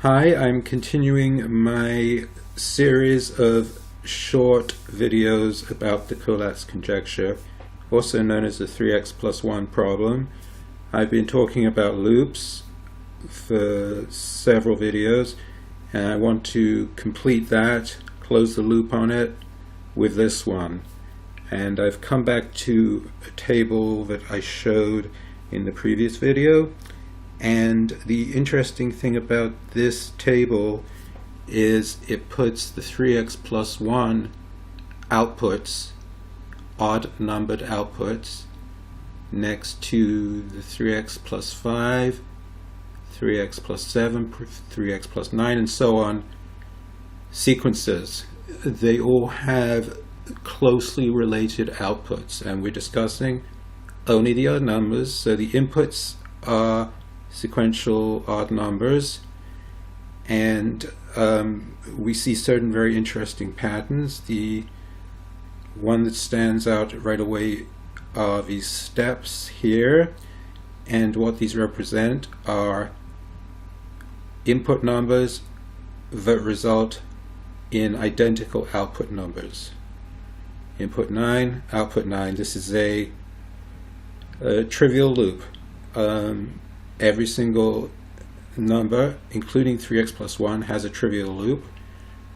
Hi, I'm continuing my series of short videos about the Collatz conjecture, also known as the 3x plus 1 problem. I've been talking about loops for several videos, and I want to complete that, close the loop on it with this one. And I've come back to a table that I showed in the previous video. And the interesting thing about this table is it puts the 3x plus 1 outputs, odd numbered outputs, next to the 3x plus 5, 3x plus 7, 3x plus 9, and so on sequences. They all have closely related outputs, and we're discussing only the odd numbers, so the inputs are sequential odd numbers, and we see certain very interesting patterns. The one that stands out right away are these steps here, and what these represent are input numbers that result in identical output numbers. Input 9, output 9. This is a trivial loop. Every single number, including 3x plus 1, has a trivial loop.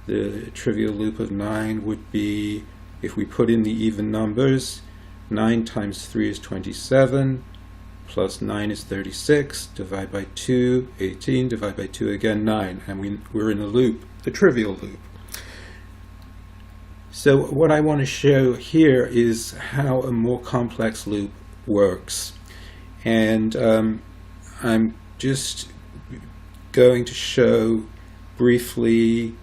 The trivial loop of 9 would be, if we put in the even numbers, 9 times 3 is 27, plus 9 is 36, divide by 2, 18, divide by 2 again, 9, and we're in a loop, the trivial loop. So what I want to show here is how a more complex loop works. And I'm just going to show briefly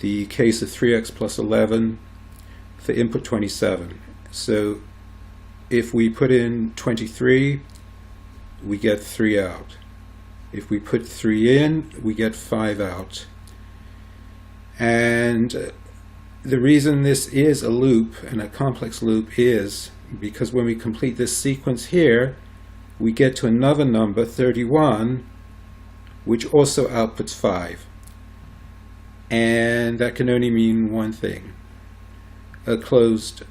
the case of 3x plus 11 for input 27. So if we put in 23, we get 3 out. If we put 3 in, we get 5 out. And the reason this is a loop, and a complex loop, is because when we complete this sequence here, we get to another number, 31, which also outputs 5. And that can only mean one thing: a closed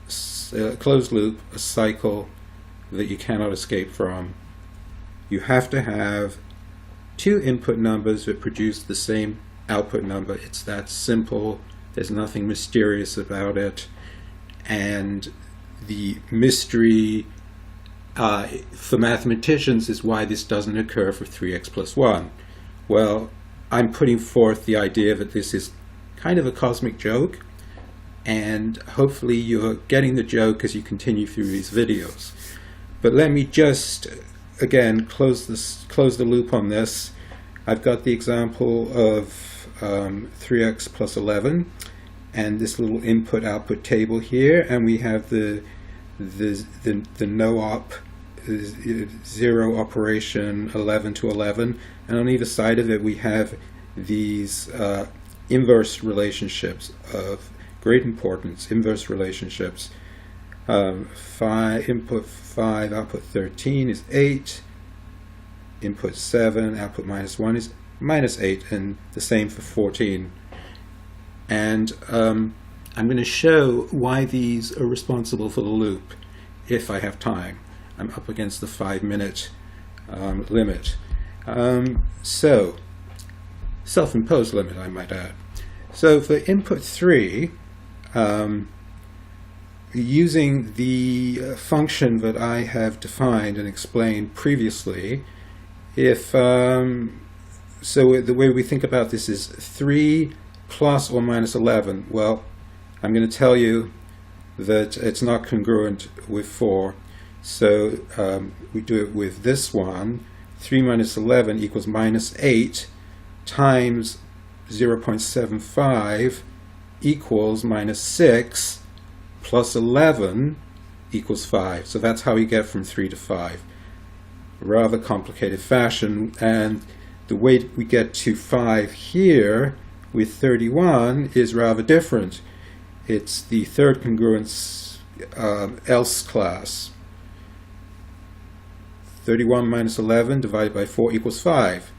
loop, a cycle that you cannot escape from. You have to have two input numbers that produce the same output number. It's that simple. There's nothing mysterious about it. And the mystery for mathematicians is why this doesn't occur for 3x plus 1. Well, I'm putting forth the idea that this is kind of a cosmic joke, and hopefully you're getting the joke as you continue through these videos. But let me just again close the loop on this. I've got the example of 3x plus 11 and this little input-output table here, and we have the no-op, zero operation, 11 to 11, and on either side of it we have these inverse relationships of great importance, inverse relationships. Input 5, output 13 is 8, input 7, output minus 1 is minus 8, and the same for 14. And I'm going to show why these are responsible for the loop if I have time. I'm up against the 5-minute limit. So, self-imposed limit, I might add. So for input 3, using the function that I have defined and explained previously, if so the way we think about this is 3 plus or minus 11. Well, I'm going to tell you that it's not congruent with 4. So we do it with this one. 3 minus 11 equals minus 8 times 0.75 equals minus 6 plus 11 equals 5. So that's how we get from 3 to 5. Rather complicated fashion. And the way we get to 5 here with 31 is rather different. It's the third congruence else class. 31 minus 11 divided by 4 equals 5.